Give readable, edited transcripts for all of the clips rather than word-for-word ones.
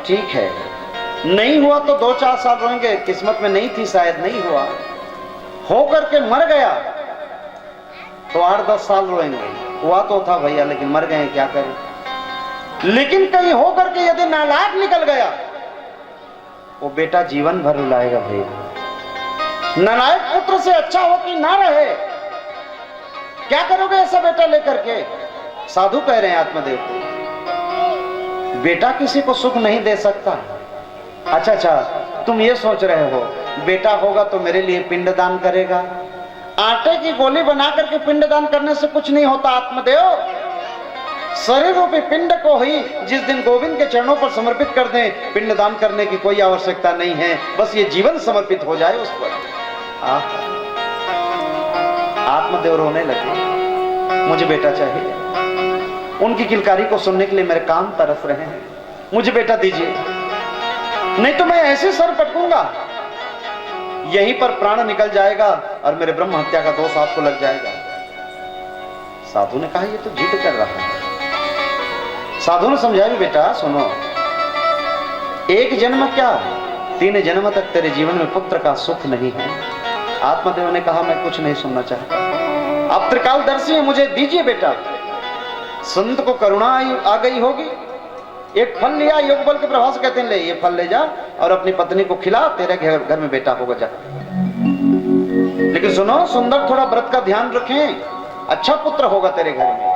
ठीक है, नहीं हुआ तो 2-4 साल रोएंगे, किस्मत में नहीं थी शायद, नहीं हुआ। हो करके मर गया तो 8-10 साल रोएंगे, हुआ तो था भैया लेकिन मर गए, क्या करें। लेकिन कहीं हो करके यदि नालायक निकल गया, वो बेटा जीवन भर रुलाएगा भैया। नालायक पुत्र से अच्छा हो कि ना रहे। क्या करोगे ऐसा बेटा लेकर के? साधु कह रहे हैं आत्मदेव को, बेटा किसी को सुख नहीं दे सकता। अच्छा, तुम ये सोच रहे हो बेटा होगा तो मेरे लिए पिंडदान करेगा। आटे की गोली बना करके पिंडदान करने से कुछ नहीं होता आत्मदेव। शरीर रूपी पिंड को ही जिस दिन गोविंद के चरणों पर समर्पित कर दें, पिंडदान करने की कोई आवश्यकता नहीं है, बस ये जीवन समर्पित हो जाए उस पर। आत्मदेव रोने लगे, मुझे बेटा चाहिए। उनकी किलकारी को सुनने के लिए मेरे कान तरस रहे हैं, मुझे बेटा दीजिए, नहीं तो मैं ऐसे सर पटकूंगा, यहीं पर प्राण निकल जाएगा और मेरे ब्रह्म हत्या का दोष आपको लग जाएगा। साधु ने कहा ये तो जिद कर रहा है। साधु ने समझाया, बेटा सुनो, एक जन्म क्या 3 जन्म तक तेरे जीवन में पुत्र का सुख नहीं है। आत्मदेव ने कहा मैं कुछ नहीं सुनना चाहता, आप त्रिकालदर्शी हैं, मुझे दीजिए बेटा। संत को करुणा आ गई होगी, एक फल लिया, योग बल के प्रभाव से कहते हैं ले ये फल ले जा और अपनी पत्नी को खिला, तेरे घर में बेटा होगा जा। लेकिन सुनो सुंदर, थोड़ा व्रत का ध्यान रखें, अच्छा पुत्र होगा तेरे घर में।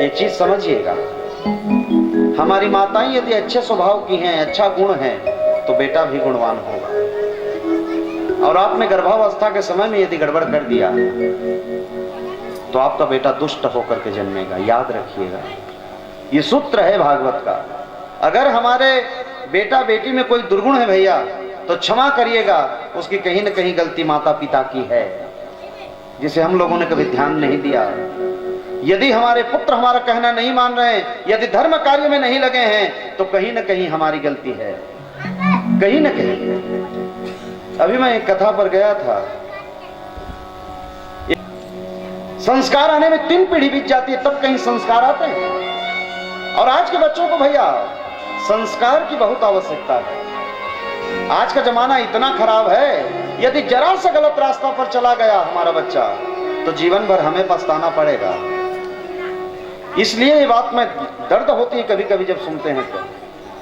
ये चीज समझिएगा, हमारी माताएं यदि अच्छे स्वभाव की हैं, अच्छा गुण है, तो बेटा भी गुणवान होगा। और आपने गर्भावस्था के समय में यदि गड़बड़ कर दिया तो आपका बेटा दुष्ट होकर के जन्मेगा, याद रखिएगा। ये सूत्र है भागवत का। अगर हमारे बेटा बेटी में कोई दुर्गुण है भैया तो क्षमा करिएगा, उसकी कहीं ना कहीं गलती माता पिता की है, जिसे हम लोगों ने कभी ध्यान नहीं दिया। यदि हमारे पुत्र हमारा कहना नहीं मान रहे हैं, यदि धर्म कार्य में नहीं लगे हैं, तो कहीं ना कहीं हमारी गलती है, कहीं ना कहीं। अभी मैं एक कथा पर गया था, संस्कार आने में 3 पीढ़ी बीत जाती है तब कहीं संस्कार आते हैं। और आज के बच्चों को भैया संस्कार की बहुत आवश्यकता है। आज का जमाना इतना खराब है, यदि जरा सा गलत रास्ता पर चला गया हमारा बच्चा तो जीवन भर हमें पछताना पड़ेगा। इसलिए ये बात में दर्द होती है कभी कभी जब सुनते हैं तो,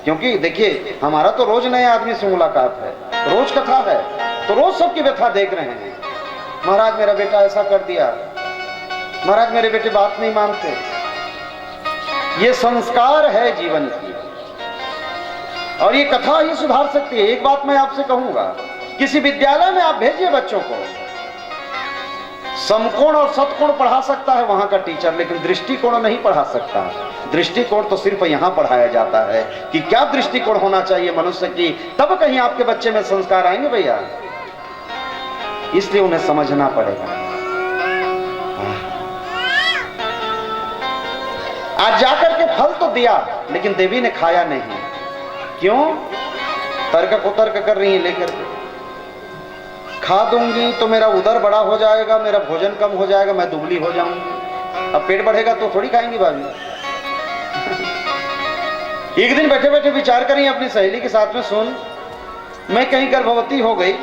क्योंकि देखिए हमारा तो रोज नए आदमी से मुलाकात है, रोज कथा है, तो रोज सबकी व्यथा देख रहे हैं। महाराज मेरा बेटा ऐसा कर दिया, महाराज मेरे बेटे बात नहीं मानते। ये संस्कार है जीवन की, और ये कथा ही सुधार सकती है। एक बात मैं आपसे कहूंगा, किसी विद्यालय में आप भेजिए बच्चों को, समकोण और सतकोण पढ़ा सकता है वहां का टीचर, लेकिन दृष्टिकोण नहीं पढ़ा सकता। दृष्टिकोण तो सिर्फ यहां पढ़ाया जाता है कि क्या दृष्टिकोण होना चाहिए मनुष्य की, तब कहीं आपके बच्चे में संस्कार आएंगे भैया। इसलिए उन्हें समझना पड़ेगा। आज जाकर के फल तो दिया लेकिन देवी ने खाया नहीं। क्यों? तर्क को तर्क कर रही है लेकर के, खा दूंगी तो मेरा उदर बड़ा हो जाएगा, मेरा भोजन कम हो जाएगा, मैं दुबली हो जाऊंगी। अब पेट बढ़ेगा तो थोड़ी खाएंगी भाभी। एक दिन बैठे बैठे विचार करें अपनी सहेली के साथ में, सुन मैं कहीं गर्भवती हो गई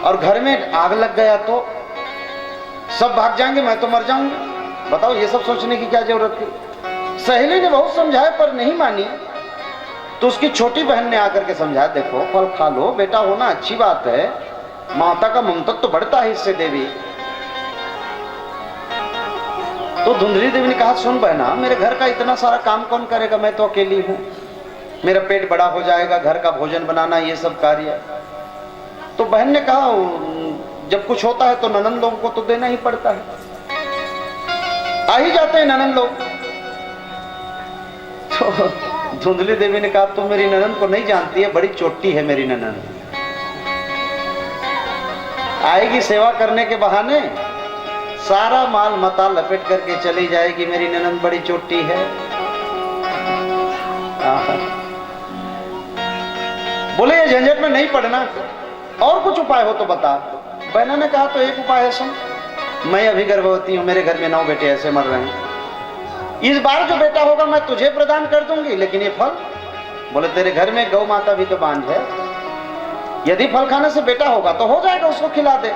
और घर में आग लग गया तो सब भाग जाएंगे, मैं तो मर जाऊंगी। बताओ ये सब सोचने की क्या जरूरत थी? सहेली ने बहुत समझाया पर नहीं मानी, तो उसकी छोटी बहन ने आकर के समझाया, देखो फल खा लो, बेटा होना अच्छी बात है, माता का ममतत्व तो बढ़ता है इससे देवी। तो धुंधली देवी ने कहा, सुन बहना, मेरे घर का इतना सारा काम कौन करेगा, मैं तो अकेली हूं, मेरा पेट बड़ा हो जाएगा, घर का भोजन बनाना ये सब कार्य। तो बहन ने कहा, जब कुछ होता है तो ननंद लोगों को तो देना ही पड़ता है, आ ही जाते हैं ननंद लोग। तो धुंधली देवी ने कहा, तुम मेरी ननंद को नहीं जानती है, बड़ी चोटी है मेरी ननंद, आएगी सेवा करने के बहाने, सारा माल मता लपेट करके चली जाएगी, मेरी ननंद बड़ी चोटी है। बोले ये झंझट में नहीं पड़ना, और कुछ उपाय हो तो बता। बहना ने कहा, तो एक उपाय है, सुन, मैं अभी गर्भवती हूं, मेरे घर में 9 बेटे ऐसे मर रहे हैं, इस बार जो बेटा होगा मैं तुझे प्रदान कर दूंगी, लेकिन ये फल बोले तेरे घर में गौ माता भी तो बांझ है, यदि फल खाने से बेटा होगा तो हो जाएगा, उसको खिला दे।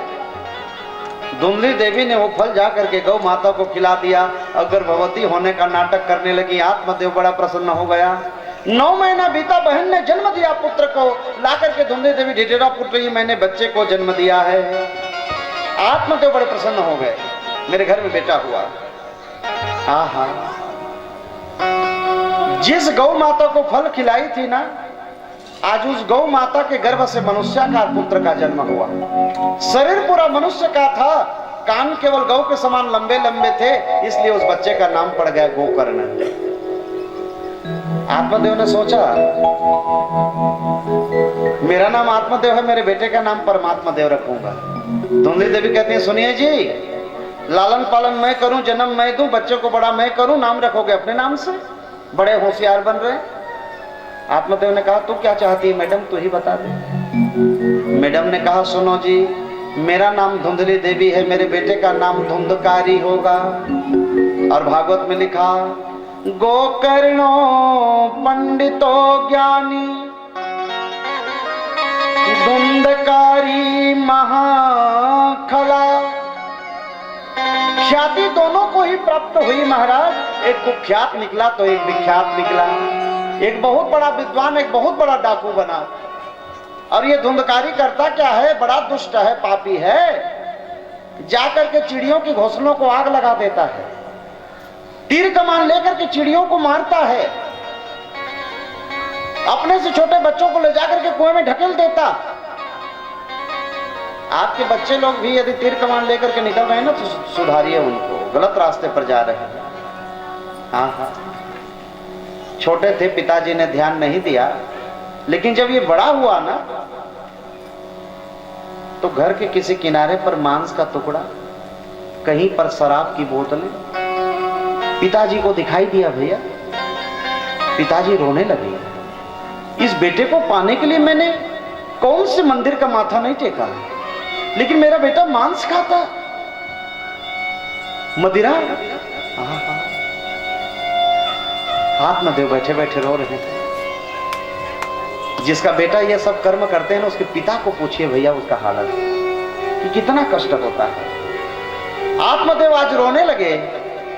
धुंधली देवी ने वो फल जा करके गौ माता को खिला दिया और गर्भवती होने का नाटक करने लगी। आत्मदेव बड़ा प्रसन्न हो गया। 9 महीना बीता, बहन ने जन्म दिया पुत्र को, ला करके धुंधली देवी ढिढेरा पुट रही, मैंने बच्चे को जन्म दिया है। आत्मदेव बड़े प्रसन्न हो गए, मेरे घर में बेटा हुआ। आहा, जिस गौ माता को फल खिलाई थी ना, आज उस गौ माता के गर्भ से मनुष्याकार पुत्र का जन्म हुआ। शरीर पूरा मनुष्य का था, कान केवल गौ के समान लंबे लंबे थे, इसलिए उस बच्चे का नाम पड़ गया गोकर्ण। आत्मदेव ने सोचा मेरा नाम आत्मदेव है, मेरे बेटे का नाम परमात्मा देव रखूंगा। धुंधली देवी कहती है सुनिए जी, लालन पालन मैं करूं, जन्म मैं दूं, बच्चे को बड़ा मैं करूं, नाम रखोगे अपने नाम से, बड़े होशियार बन रहे। आत्मदेव ने कहा तू क्या चाहती है मैडम, तू ही बता दे। मैडम ने कहा सुनो जी, मेरा नाम धुंधली देवी है, मेरे बेटे का नाम धुंधकारी होगा। और भागवत में लिखा गोकर्णो पंडितो ज्ञानी धुंधकारी महाखला। ख्याति दोनों को ही प्राप्त हुई महाराज, एक कुख्यात निकला तो एक विख्यात निकला। एक बहुत बड़ा विद्वान, एक बहुत बड़ा डाकू बना। और ये धुंधकारी करता क्या है, बड़ा दुष्ट है, पापी है। जाकर के चिड़ियों की घोंसलों को आग लगा देता है, तीर कमान लेकर के चिड़ियों को मारता है, अपने से छोटे बच्चों को ले जाकर के कुएं में ढकेल देता। आपके बच्चे लोग भी यदि तीर कमान लेकर के निकल रहे हैं ना तो सुधारिए उनको, गलत रास्ते पर जा रहे हैं। हाँ, छोटे थे, पिताजी ने ध्यान नहीं दिया, लेकिन जब ये बड़ा हुआ ना तो घर के किसी किनारे पर मांस का टुकड़ा, कहीं पर शराब की बोतलें, पिताजी को दिखाई दिया। भैया पिताजी रोने लगे। इस बेटे को पाने के लिए मैंने कौन से मंदिर का माथा नहीं टेका, लेकिन मेरा बेटा मांस खाता, मदिरा। आत्मदेव बैठे बैठे रो रहे थे। जिसका बेटा ये सब कर्म करते हैं ना, उसके पिता को पूछिए भैया उसका हालत कि कितना कष्ट होता है। आत्मदेव आज रोने लगे।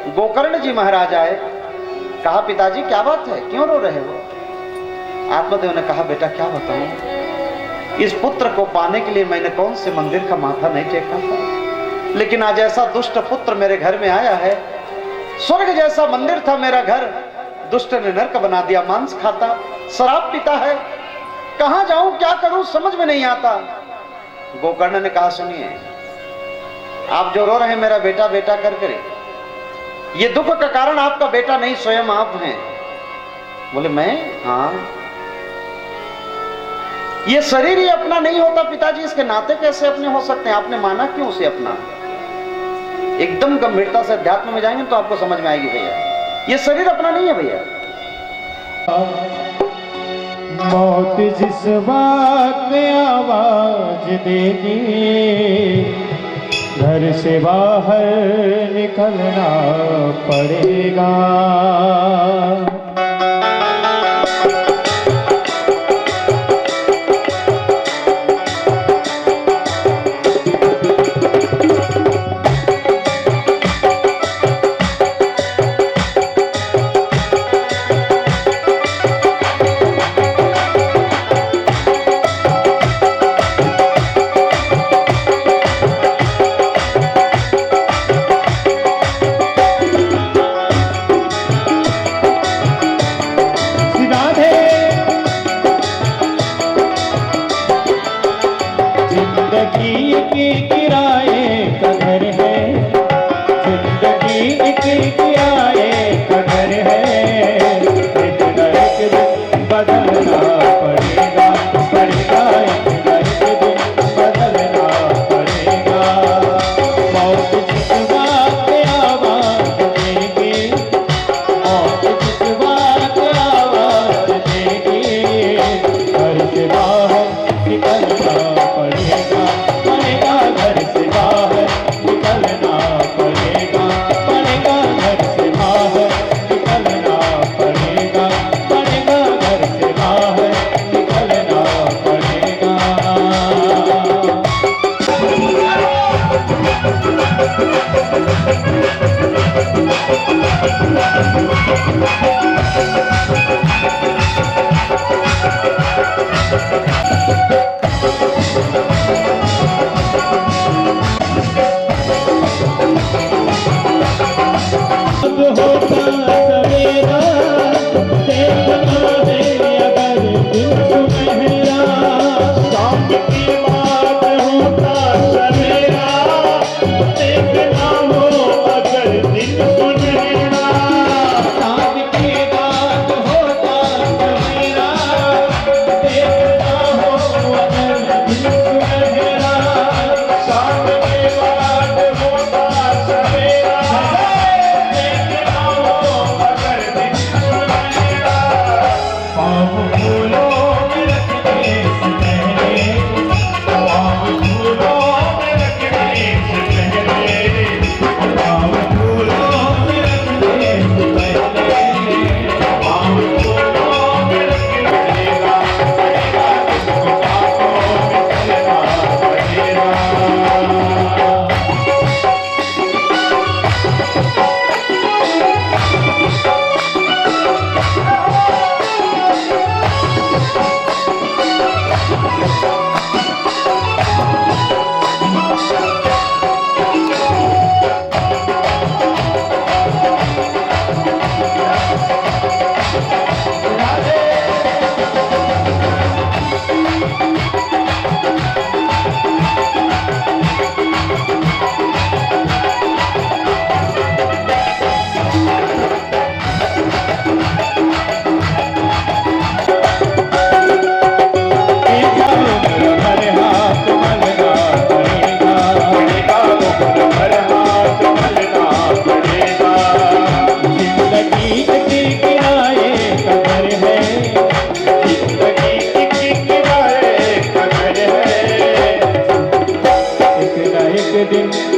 गोकर्ण जी महाराज आए, कहा पिताजी क्या बात है, क्यों रो रहे हो। आत्मदेव ने कहा बेटा क्या बताऊं, इस पुत्र को पाने के लिए मैंने कौन से मंदिर का माथा नहीं टेका था, लेकिन आज ऐसा दुष्ट पुत्र मेरे घर में आया है। स्वर्ग जैसा मंदिर था मेरा घर, दुष्ट ने नरक बना दिया, मांस खाता, शराब पीता है। कहां जाऊं, क्या करूं, समझ में नहीं आता। गोकर्ण ने कहा सुनिए, आप जो रो रहे हैं मेरा बेटा बेटा कर करे, ये दुख का कारण आपका बेटा नहीं, स्वयं आप हैं। बोले मैं? हाँ। ये शरीर ही अपना नहीं होता पिताजी, इसके नाते कैसे अपने हो सकते हैं, आपने माना क्यों उसे अपना। एकदम गंभीरता से अध्यात्म में जाएंगे तो आपको समझ में आएगी भैया, ये शरीर अपना नहीं है भैया। मौत जिस वक्त आवाज देगी, घर से बाहर निकलना पड़ेगा। फूलों में रखने से पहले, पाँव फूलों में रखने से पहले, पाँव फूलों में रखने से पहले, पाँव फूलों में रखने पड़ेगा, इसको हाथों में चलना पड़ेगा।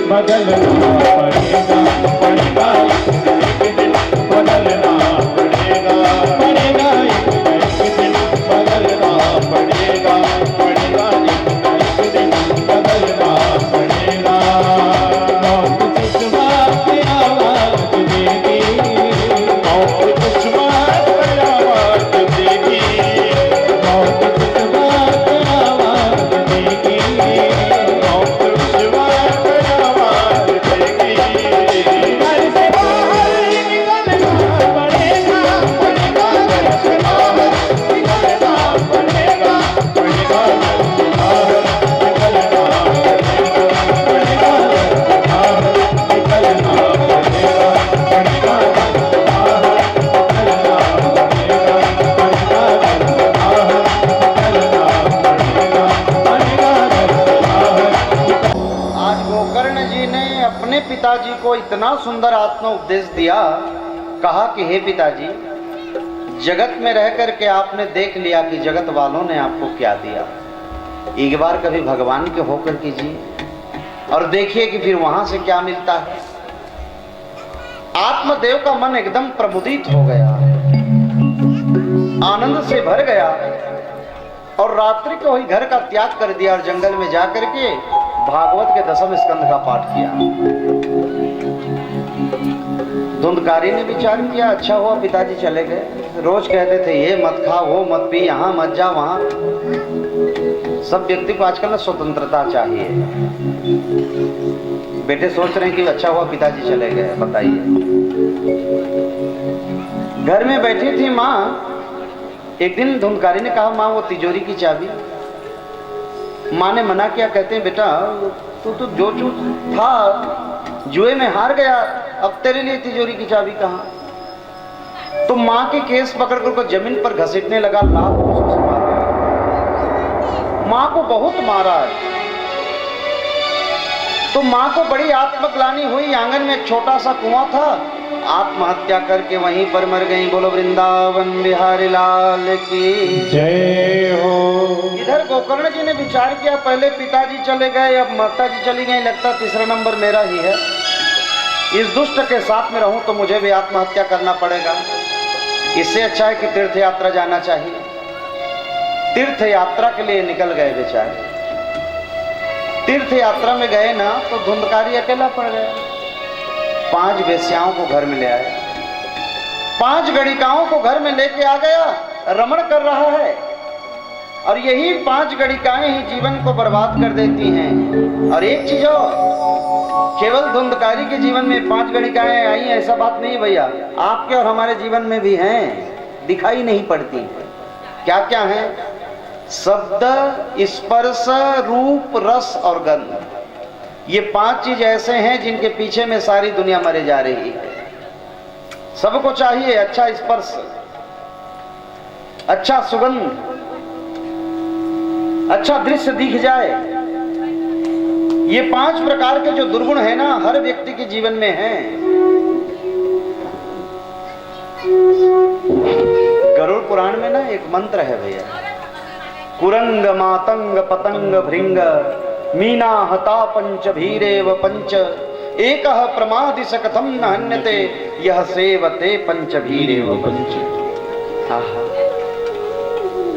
बदलना पड़ेगा, पड़ेगा एक दिन बदलना पड़ेगा, पड़ेगा एक दिन बदलना पड़ेगा, पड़ेगा एक दिन बदलना पड़ेगा। मौत किस बात पे आवाज देगी, मौत किस बात पे आवाज देगी, मौत किस बात पे आवाज देगी, मौत किस बात पे आवाज देगी। घर से बाहर निकलना पड़ेगा, पड़ेगा घर से बाहर निकलना पड़ेगा, पड़ेगा घर से बाहर निकलना पड़ेगा, पड़ेगा घर से बाहर निकलना पड़ेगा, पड़ेगा घर से बाहर निकलना पड़ेगा, पड़ेगा घर से बाहर निकलना पड़ेगा, पड़ेगा घर से बाहर। आज गोकर्ण जी ने अपने पिताजी को इतना सुंदर आत्म उपदेश दिया, कहा कि हे पिताजी, जगत में रह करके आपने देख लिया कि जगत वालों ने आपको क्या दिया, एक बार कभी भगवान के होकर कीजिए और देखिए कि फिर वहां से क्या मिलता है। आत्मदेव का मन एकदम प्रमुदित हो गया, आनंद से भर गया और रात्रि को ही घर का त्याग कर दिया और जंगल में जाकर के भागवत के 10वें स्कंध का पाठ किया। धुंधकारी ने विचार किया, अच्छा हुआ पिताजी चले गए, रोज कहते थे ये मत खा, वो मत पी, यहाँ मत जा, वहां। सब व्यक्ति को आजकल ना स्वतंत्रता चाहिए। बेटे सोच रहे हैं कि अच्छा हुआ पिताजी चले गए, बताइए। घर में बैठी थी माँ, एक दिन धुंधकारी ने कहा, माँ वो तिजोरी की चाबी। माँ ने मना किया, कहते हैं बेटा तू तो जो चूत था जुए में हार गया, अब तेरे लिए तिजोरी की चाबी कहाँ। तो माँ के केस पकड़कर को जमीन पर घसीटने लगा, लात उसको मार दिया। माँ को बहुत मारा है। तो माँ को बड़ी आत्मग्लानि हुई। आंगन में एक छोटा सा कुआं था, आत्महत्या करके वहीं पर मर गई। बोलो वृंदावन बिहारी लाल की जय हो। इधर गोकर्ण जी ने विचार किया, पहले पिताजी चले गए, अब माता जी चली गई, लगता तीसरा नंबर मेरा ही है। इस दुष्ट के साथ में रहूं तो मुझे भी आत्महत्या करना पड़ेगा। इससे अच्छा है कि तीर्थ यात्रा जाना चाहिए। तीर्थ यात्रा के लिए निकल गए बेचारे। तीर्थ यात्रा में गए ना तो धुंधकारी अकेला पड़ गया। 5 वेश्याओं को घर में ले आए, 5 गणिकाओं को घर में लेके आ गया, रमण कर रहा है। और यही 5 गणिकाएं ही जीवन को बर्बाद कर देती हैं। और एक चीज और, केवल धुंधकारी के जीवन में 5 गणिकाएं आई ऐसा बात नहीं भैया, आपके और हमारे जीवन में भी हैं, दिखाई नहीं पड़ती। क्या क्या है? शब्द, स्पर्श, रूप, रस और गंध। ये 5 चीज ऐसे हैं जिनके पीछे में सारी दुनिया मरे जा रही है। सबको चाहिए अच्छा स्पर्श, अच्छा सुगंध, अच्छा दृश्य दिख जाए। ये 5 प्रकार के जो दुर्गुण है ना, हर व्यक्ति के जीवन में हैं। गरुड़ पुराण में ना एक मंत्र है भैया, कुरंग मातंग पतंग भृंग मीना हता पंच भीरेव पंच एक प्रमादि सकथम न हन्यते यह सेवते पंच भीरेव पंच।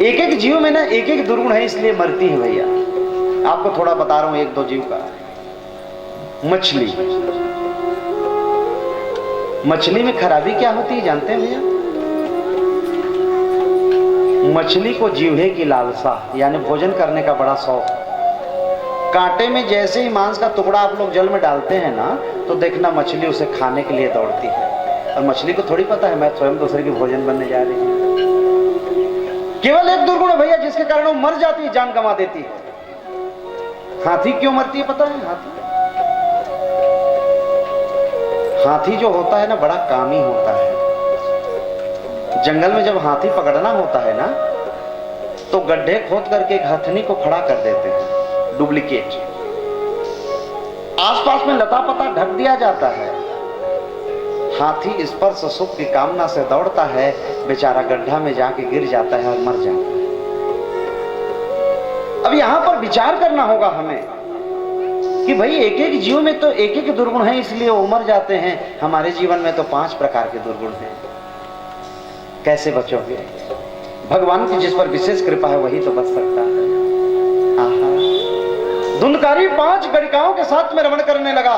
एक एक जीव में ना एक एक दुर्गुण है, इसलिए मरती है भैया। आपको थोड़ा बता रहा हूं एक दो जीव का। मछली में खराबी क्या होती है जानते हैं भैया? मछली को जीवहे की लालसा यानी भोजन करने का बड़ा शौक। कांटे में जैसे ही मांस का टुकड़ा आप लोग जल में डालते हैं ना, तो देखना मछली उसे खाने के लिए दौड़ती है। और मछली को थोड़ी पता है मैं स्वयं दूसरे की भोजन बनने जा रही हूँ। केवल एक दुर्गुण है भैया जिसके कारण वो मर जाती है, जान गंवा देती है। हाथी क्यों मरती है पता है? हाथी जो होता है ना बड़ा कामी होता है। जंगल में जब हाथी पकड़ना होता है ना, तो गड्ढे खोद करके एक हथनी को खड़ा कर देते हैं, डुप्लीकेट। आसपास में लता पता ढक दिया जाता है। हाथी स्पर्श सुख की कामना से दौड़ता है, बेचारा गड्ढा में जाके गिर जाता है और मर जाता है। अब यहां पर विचार करना होगा हमें कि भाई एक एक जीव में तो एक एक दुर्गुण है, इसलिए वो मर जाते हैं। हमारे जीवन में तो 5 प्रकार के दुर्गुण हैं। कैसे बचोगे? भगवान की जिस पर विशेष कृपा है वही तो बच सकता है। धुंधकारी 5 गणिकाओं के साथ में रमण करने लगा।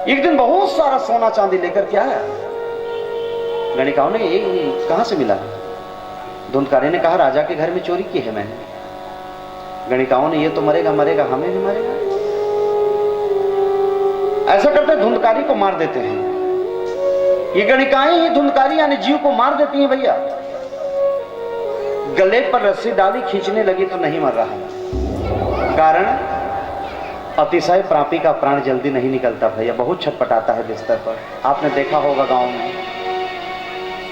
एक दिन बहुत सारा सोना चांदी लेकर के आया। गणिकाओं ने ये कहां से मिला? धुंधकारी ने कहा राजा के घर में चोरी की है मैंने। गणिकाओं ने ये तो मरेगा मरेगा, हमें भी मरेगा। ऐसा करते धुंधकारी को मार देते हैं। ये गणिकाएं ही धुंधकारी यानी जीव को मार देती हैं भैया। गले पर रस्सी डाली, खींचने लगी तो नहीं मर रहा। कारण अतिशय प्रापी का प्राण जल्दी नहीं निकलता भैया, बहुत छटपटाता है बिस्तर पर। आपने देखा होगा गांव में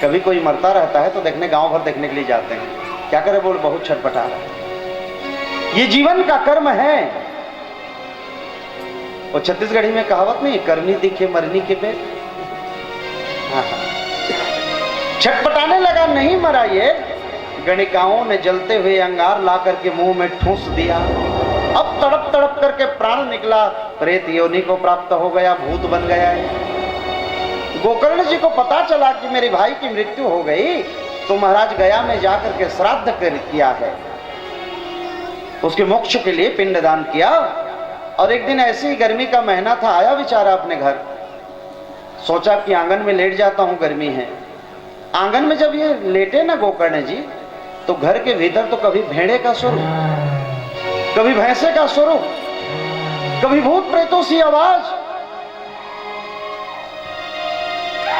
कभी कोई मरता रहता है तो देखने गांव भर देखने के लिए जाते हैं। क्या करे बोल, बहुत छटपटा रहा है। ये जीवन का कर्म है। वो छत्तीसगढ़ी में कहावत नहीं, करनी दिखे मरनी के पे। छटपटाने लगा, नहीं मरा ये। गणिकाओं ने जलते हुए अंगार ला करके मुंह में ठूस दिया। अब तड़प तड़प करके प्राण निकला, प्रेत योनि को प्राप्त हो गया, भूत बन गया है। गोकर्ण जी को पता चला कि मेरे भाई की मृत्यु हो गई, तो महाराज गया में जाकर के श्राद्ध किया है, उसके मोक्ष के लिए पिंडदान किया। और एक दिन ऐसी ही गर्मी का महीना था, आया बेचारा अपने घर। सोचा कि आंगन में लेट जाता हूं, गर्मी है। आंगन में जब ये लेटे ना गोकर्ण जी, तो घर के भीतर तो कभी भेड़े का स्वरूप, कभी भैंसे का स्वरूप, कभी भूत प्रेतों सी आवाज।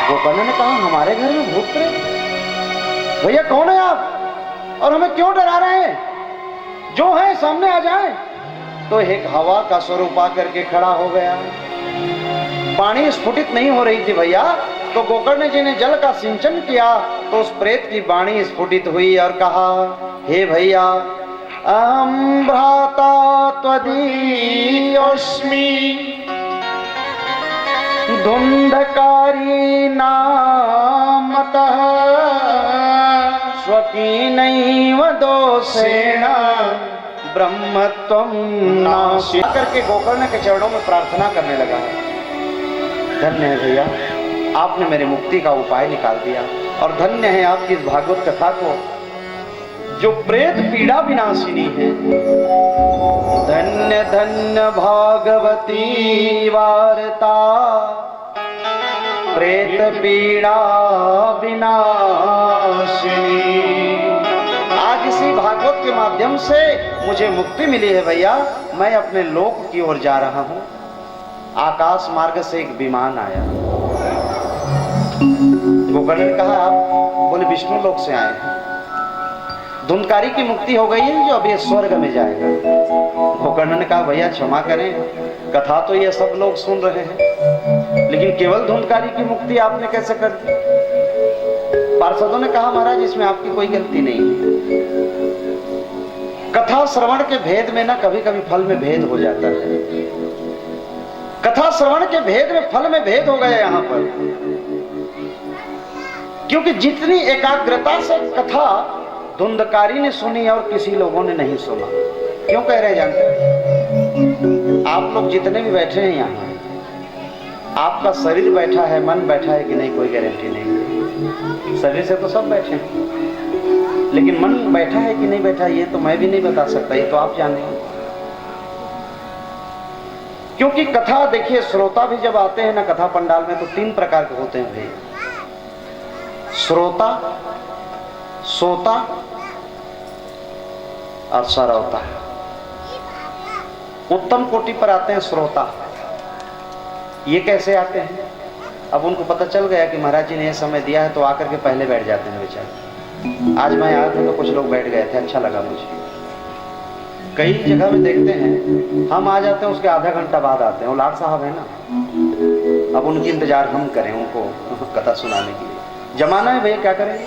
गोकर्ण ने कहा हमारे घर में भूत प्रेत? भैया कौन है आप और हमें क्यों डरा रहे हैं? जो है सामने आ जाए। तो एक हवा का स्वरूप आकर के खड़ा हो गया। पानी स्फुटित नहीं हो रही थी भैया, तो गोकर्ण जी ने जल का सिंचन किया, तो उस प्रेत की वाणी स्फुटित हुई और कहा, हे भैया, अहम भ्राता त्वदीयोऽस्मि धुंधकारी नामतः स्वकीनैव दोषेण ब्रह्मत्वं नासि। करके गोकर्ण के चरणों में प्रार्थना करने लगा, धन्य है भैया, आपने मेरी मुक्ति का उपाय निकाल दिया। और धन्य है आपकी इस भागवत कथा को जो प्रेत पीड़ा विनाशिनी है। धन्य धन्य भागवती वार्ता प्रेत पीड़ा विनाशिनी। आज इसी भागवत के माध्यम से मुझे मुक्ति मिली है भैया। मैं अपने लोक की ओर जा रहा हूं। आकाश मार्ग से एक विमान आया। गोकर्ण ने कहा आप बोले विष्णु लोक से आए हैं। धुंधकारी की मुक्ति हो गई है जो अभी स्वर्ग में जाएगा। गोकर्ण ने कहा भैया क्षमा करें, कथा तो ये सब लोग सुन रहे हैं, लेकिन केवल धुंधकारी की मुक्ति आपने कैसे कर दी? पार्षदों ने कहा महाराज इसमें आपकी कोई गलती नहीं है। कथा श्रवण के भेद में ना कभी कभी फल में भेद हो जाता है। कथा श्रवण के भेद में फल में भेद हो गया। यहाँ पर क्योंकि जितनी एकाग्रता से कथा धुंधकारी ने सुनी और किसी लोगों ने नहीं सुना। क्यों कह रहे हैं जानते हैं? आप लोग जितने भी बैठे हैं यहाँ, आपका शरीर बैठा है, मन बैठा है कि नहीं, कोई गारंटी नहीं। शरीर से तो सब बैठे हैं, लेकिन मन बैठा है कि नहीं बैठा ये तो मैं भी नहीं बता सकता, ये तो आप जानेंगे। क्योंकि कथा देखिए, श्रोता भी जब आते हैं ना कथा पंडाल में, तो 3 प्रकार के होते हैं भैया, श्रोता, सोता और सरवता। उत्तम कोटि पर आते हैं श्रोता। ये कैसे आते हैं? अब उनको पता चल गया कि महाराज जी ने ये समय दिया है, तो आकर के पहले बैठ जाते हैं बेचारे। आज मैं आया था तो कुछ लोग बैठ गए थे, अच्छा लगा मुझे। कई जगह में देखते हैं हम आ जाते हैं, उसके आधा घंटा बाद आते हैं। वो लाड साहब है ना, अब उनकी इंतजार हम करें उनको कथा सुनाने के लिए। जमाना है भैया, क्या करेंगे।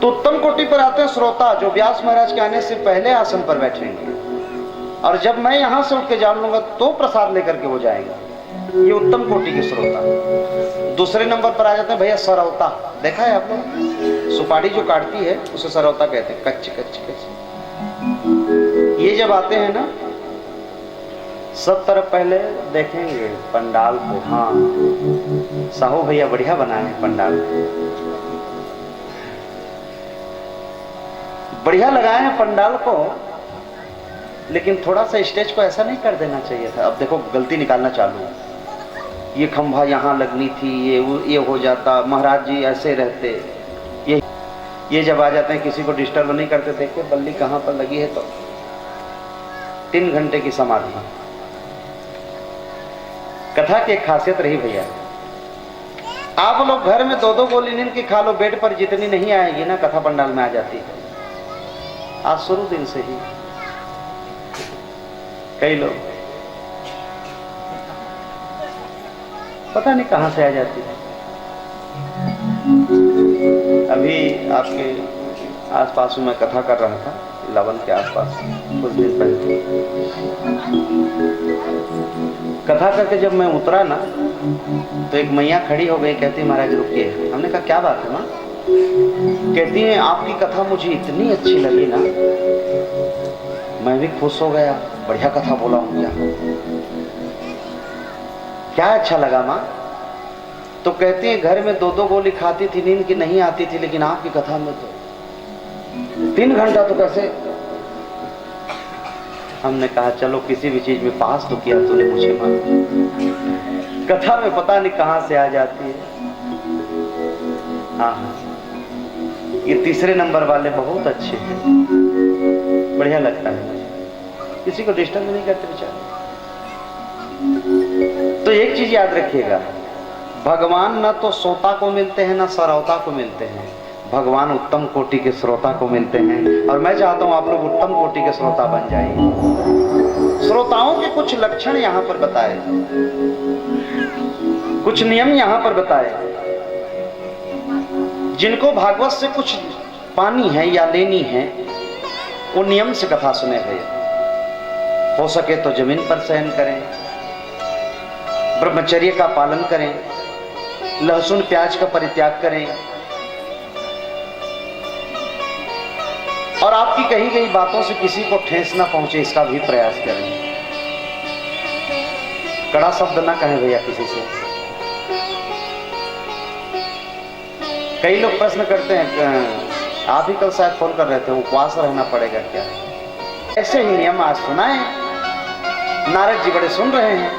तो उत्तम कोटि पर आते हैं श्रोता, जो व्यास महाराज के आने से पहले आसन पर बैठेंगे, और जब मैं यहां से उठ के जान लूंगा तो प्रसाद लेकर के हो जाएगा। ये उत्तम कोटि के श्रोता। दूसरे नंबर पर आ जाते हैं भैया सरवता। देखा है आप लोग, सुपारी जो काटती है उसे सरवता कहते हैं, कच्ची कच्ची कच्ची। ये जब आते हैं ना, सब तरफ पहले देखेंगे पंडाल को। हाँ साहू भैया बढ़िया बनाए हैं पंडाल, बढ़िया लगाए हैं पंडाल को, लेकिन थोड़ा सा स्टेज को ऐसा नहीं कर देना चाहिए था। अब देखो गलती निकालना चालू, ये खंभा यहाँ लगनी थी, ये हो जाता, महाराज जी ऐसे रहते। ये जब आ जाते हैं किसी को डिस्टर्ब नहीं करते। देखो बल्ली कहाँ पर लगी है, तो 3 घंटे की समाधि। कथा की एक खासियत रही भैया, आप लोग घर में 2-2 गोली नींद की खा लो, बेड पर जितनी नहीं आएगी ना, कथा पंडाल में आ जाती है। आज शुरू दिन से ही कई लोग पता नहीं कहां से आ जाती है। अभी आपके आसपास में मैं कथा कर रहा था, 11 के आसपास कुछ दिन पहले। कथा करके जब मैं उतरा ना, तो एक मैया खड़ी हो गई, कहती महाराज रुकिए। हमने कहा क्या बात है माँ? कहती है आपकी कथा मुझे इतनी अच्छी लगी ना, मैं भी खुश हो गया, बढ़िया कथा बोला हूँ। क्या अच्छा लगा माँ? तो कहती है घर में 2-2 गोली खाती थी, नींद की नहीं आती थी, लेकिन आपकी कथा में तो 3 घंटा तो कैसे। हमने कहा चलो किसी भी चीज में पास तो किया तूने मुझे माँ, कथा में पता नहीं कहां से आ जाती है। हाँ हाँ, ये तीसरे नंबर वाले बहुत अच्छे हैं, बढ़िया लगता है मुझे, किसी को डिस्टर्ब नहीं करते बेचारे। तो एक चीज याद रखिएगा, भगवान न तो सोता को मिलते हैं, न सरवता को मिलते हैं। भगवान उत्तम कोटि के श्रोता को मिलते हैं, और मैं चाहता हूं आप लोग उत्तम कोटि के श्रोता बन जाइए। श्रोताओं के कुछ लक्षण यहां पर बताए, कुछ नियम यहां पर बताए। जिनको भागवत से कुछ पानी है या लेनी है, वो नियम से कथा सुने भैया। हो सके तो जमीन पर शयन करें, ब्रह्मचर्य का पालन करें, लहसुन प्याज का परित्याग करें, और आपकी कही गई बातों से किसी को ठेस ना पहुंचे, इसका भी प्रयास करें। कड़ा शब्द ना कहें भैया किसी से। कई लोग प्रश्न करते हैं, आप ही कल शायद फोन कर रहे थे, उपवास रहना पड़ेगा क्या? ऐसे ही नियम आज सुनाए। नारद जी बड़े सुन रहे हैं,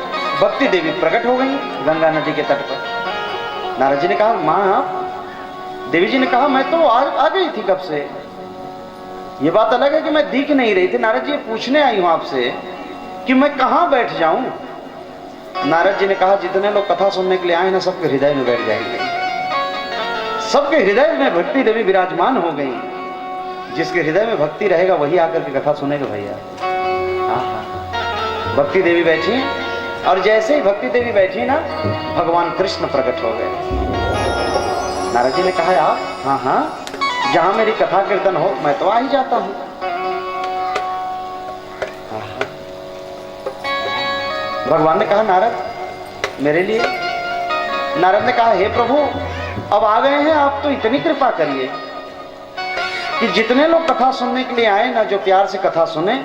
भक्ति देवी प्रकट हो गई गंगा नदी के तट पर। नारद जी ने कहा माँ आप? देवी जी ने कहा मैं तो आ गई थी कब से। ये बात अलग है कि मैं दिख नहीं रही थी। नारद जी पूछने आई हूं आपसे कि मैं कहां बैठ जाऊं। नारद जी ने कहा जितने लोग कथा सुनने के लिए आए ना, सबके हृदय में बैठ जाएंगे। सबके हृदय में भक्ति देवी विराजमान हो गई। जिसके हृदय में भक्ति रहेगा वही आकर के कथा सुनेगा भैया। भक्ति देवी बैठी, और जैसे ही भक्ति देवी बैठी ना, भगवान कृष्ण प्रकट हो गए। नारद जी ने कहा आप? हाँ हाँ, जहां मेरी कथा कीर्तन हो मैं तो आ ही जाता हूं। भगवान ने कहा नारद मेरे लिए। नारद ने कहा हे प्रभु अब आ गए हैं आप तो इतनी कृपा करिए कि जितने लोग कथा सुनने के लिए आए ना, जो प्यार से कथा सुने,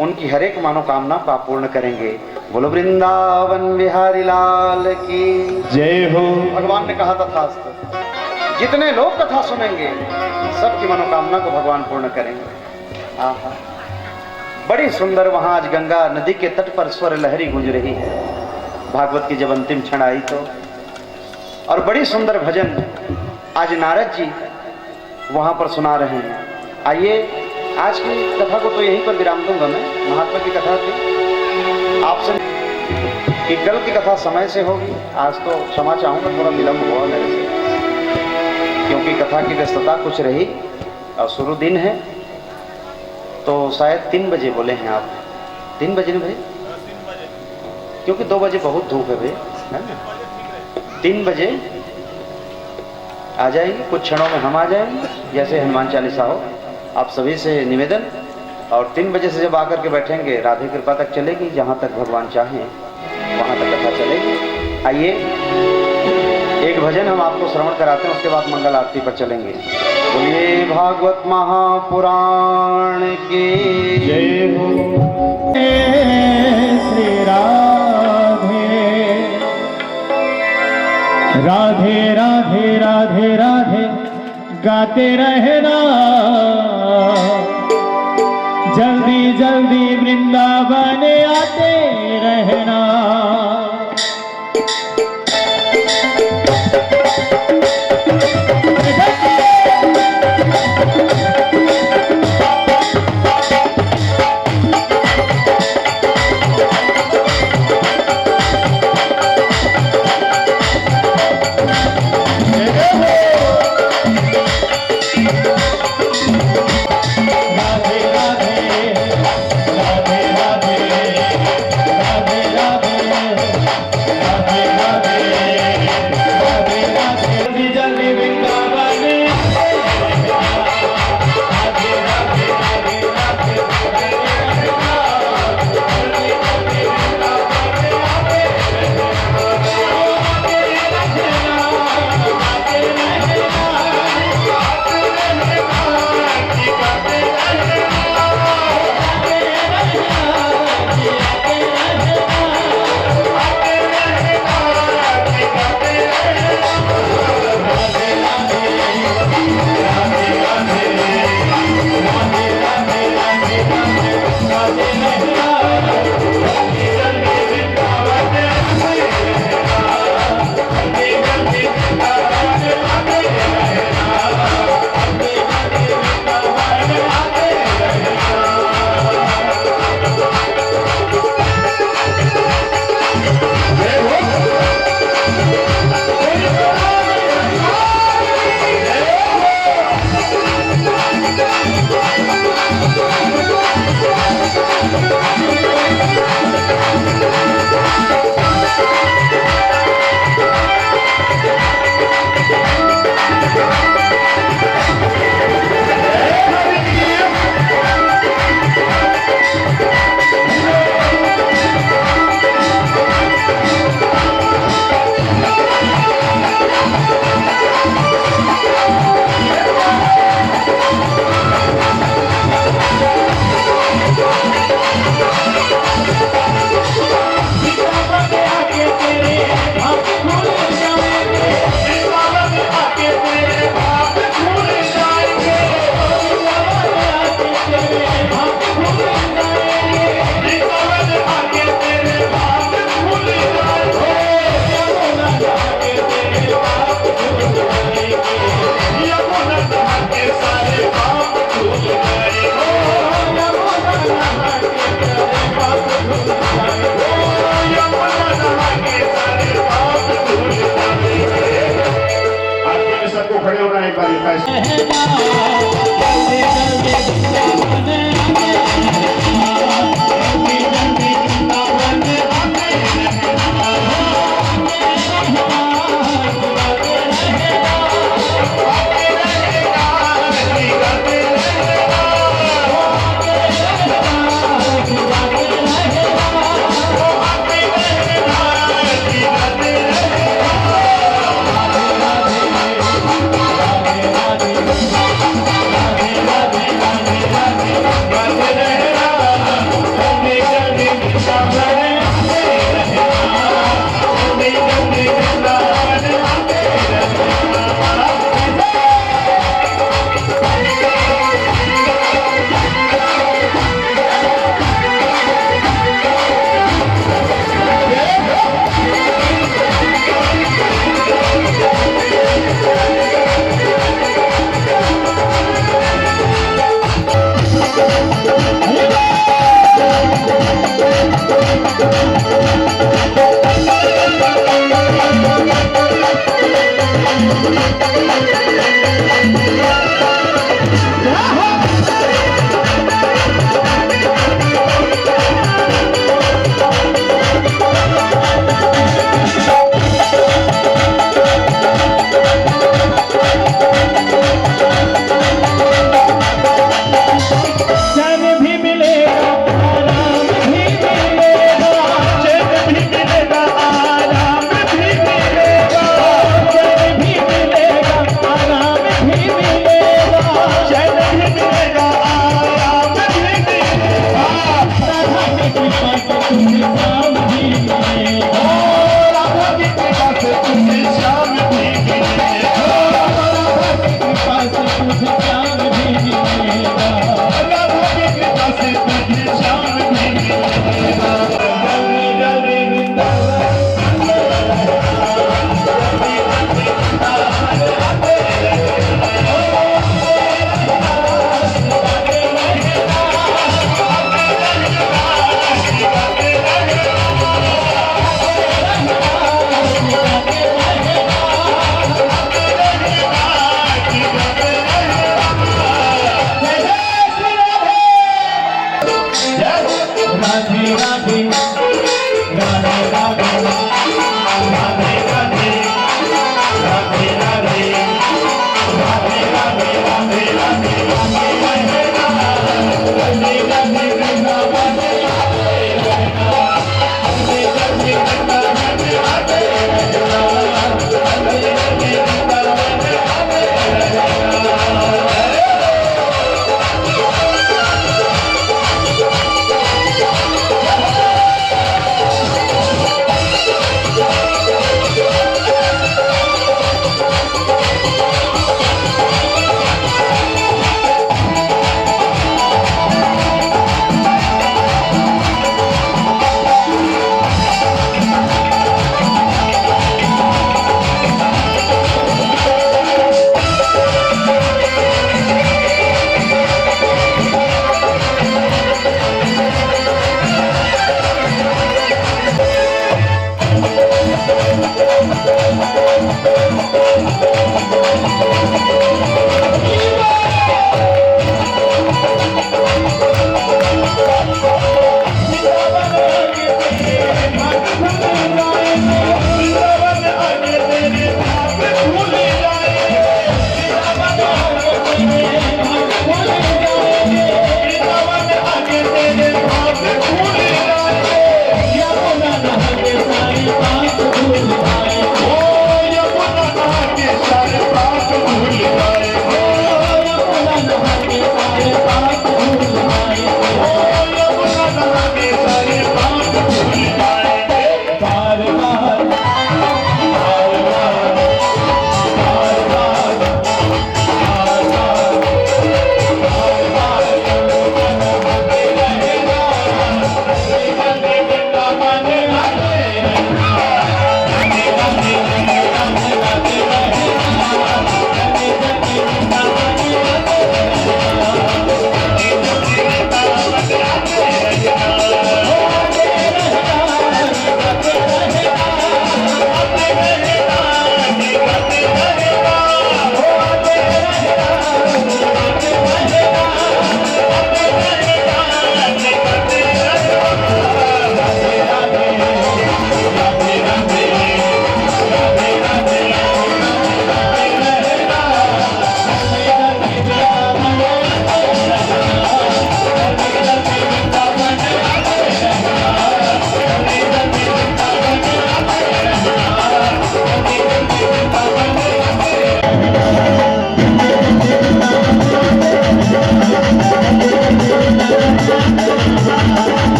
उनकी हर एक मनोकामना को आप पूर्ण करेंगे। बोलो वृंदावन बिहारी लाल की जय हो। भगवान ने कहा तथास्तु। जितने लोग कथा सुनेंगे सबकी मनोकामना को भगवान पूर्ण करेंगे। आहा, बड़ी सुंदर वहां आज गंगा नदी के तट पर स्वर लहरी गूंज रही है। भागवत की जब अंतिम क्षण आई तो, और बड़ी सुंदर भजन आज नारद जी वहां पर सुना रहे हैं। आइए, आज की कथा को तो यहीं पर विराम दूंगा मैं। महात्मा की कथा थी आपसे कि कल की कथा समय से होगी, आज तो क्षमा चाहूंगा, थोड़ा विलंब हुआ मेरे से, क्योंकि कथा की व्यस्तता कुछ रही और शुरू दिन है, तो शायद 3 बजे बोले हैं आप। 3 बजे ना भाई, क्योंकि 2 बजे बहुत धूप है भाई, है ना। 3 बजे आ जाएंगे, कुछ क्षणों में हम आ जाएंगे, जैसे हनुमान चालीसा हो। आप सभी से निवेदन, और 3 बजे से जब आकर के बैठेंगे, राधे कृपा तक चलेगी, जहाँ तक भगवान चाहें वहाँ तक कथा चलेगी। आइए, एक भजन हम आपको श्रवण कराते हैं, उसके बाद मंगल आरती पर चलेंगे। बोलिए भागवत महापुराण की जय हो। श्री राधे राधे राधे राधे गाते रहना, जल्दी जल्दी वृंदावन आते रहना।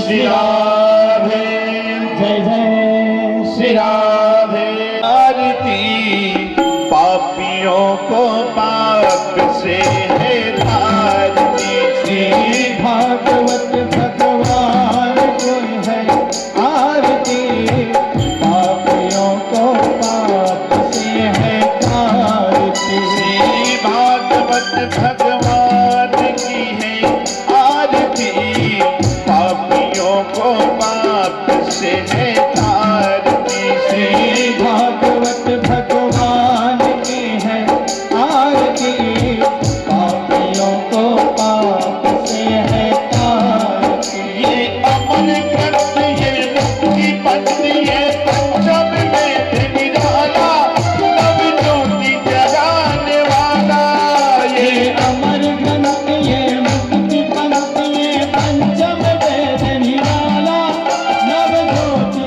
श्री राधे जय जय श्री राधे आरती पापियों को पाप से है तारती। श्री भागवत भगवान को है आरती पापियों को पाप से है तारती। श्री भागवत भगवान की है आरती पापियों को पाप से है तारती। श्री भागवत भगवान की है आरती पापियों को पाप से है तारती। ये अमर ग्रंथ ये मुक्ति पंथ ये पंचम में निराला नव ज्योति जगाने वाला। ये अमर ग्रंथ ये मुक्ति पंथ ये पंचम वेद निराला नव ज्योति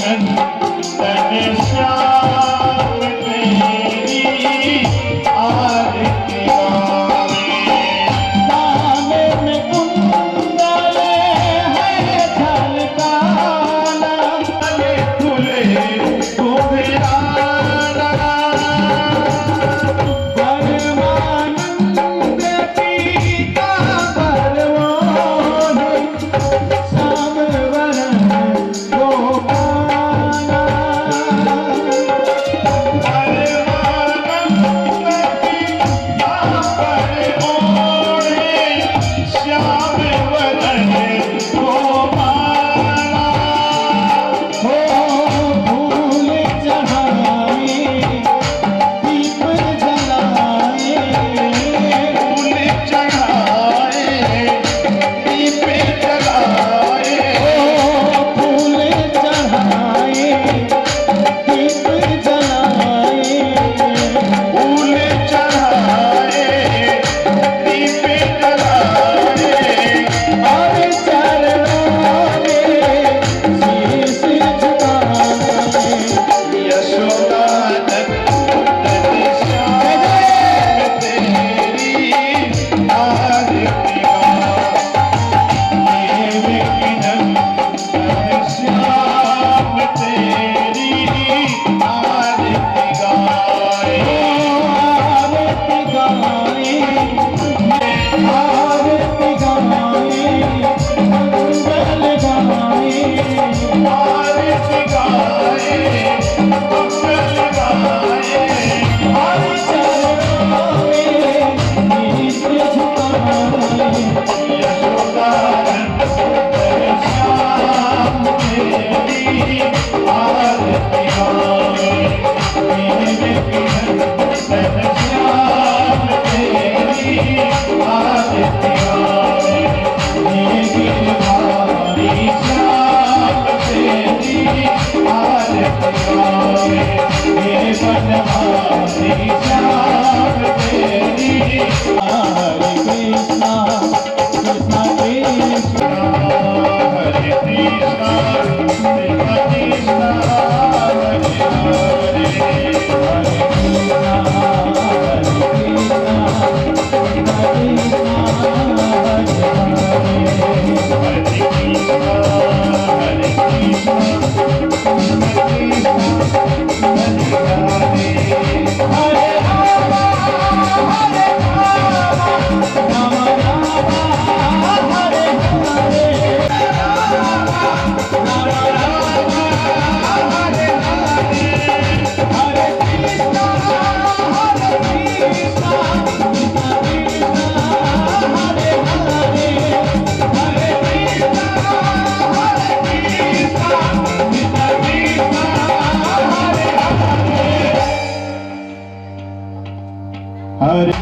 नंदन श्याम तेरी आरती गावे। काने में कुंडल है झलकाना, अले खुले कुबेराना, परमानंद पीता परवान, सामवरण गोपाना। श्याम वरण गोपाला। हो फूल चढ़ाए, दीप जलाए, फूल चढ़ाए, दीप जलाए, ओ फूल चढ़ाए, दीप जलाए, फूल चढ़ाए, दीप जलाए। और चरणों में शीश झुकाए। यशोदानंदन श्याम तेरी आरती गावे। देवकी नंदन श्याम तेरी आरती गावे। आरती गाए, आरती गाए, मंगल गाए, आरती गाए, मंगल गाए। और चरणों में शीश झुकाए। यशोदानंदन श्याम तेरी आरती गावे। देवकी नंदन श्याम तेरी आरती गावे। गिरधारी श्याम तेरी आरती गावे। बनवारी श्याम तेरी हरे कृष्णा कृष्णा कृष्णा, हरे कृष्णा कृष्ण कृष्ण हरे हरे। हरे कृष्णा कृष्णा कृष्णा हरे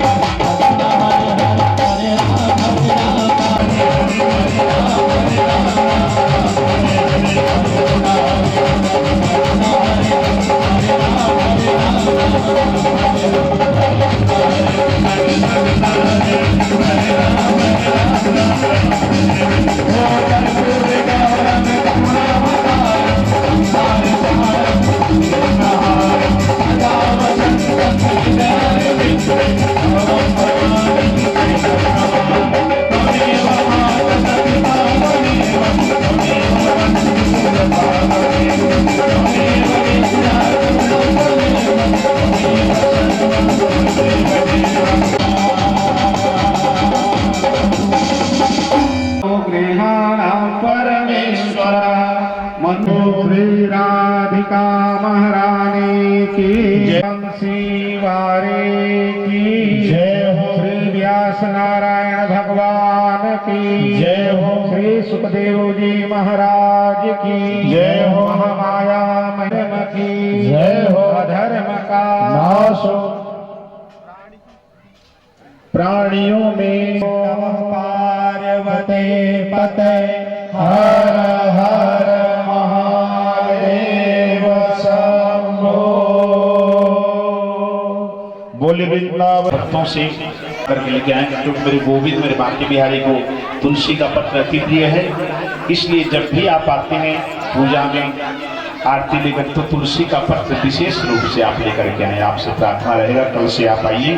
श्री राधिका महारानी की जय, बंसी वारी की जय हो, श्री व्यास नारायण भगवान की जय हो, श्री सुखदेव जी महाराज की जय हो, महामाया महिम की जय हो, अधर्म का नाश हो, प्राणियों में पार्वती पते हर हर महादेव शंभो। बोले वृंदावन भक्तों से करके लेके आए क्योंकि मेरे गोविंद मेरे बांके बिहारी को तुलसी का पत्र अति प्रिय है, इसलिए जब भी आप आते हैं पूजा में आरती लेकर तो तुलसी का पत्र विशेष रूप से आप लेकर के आए, आपसे प्रार्थना रहेगा कल से आप आइए।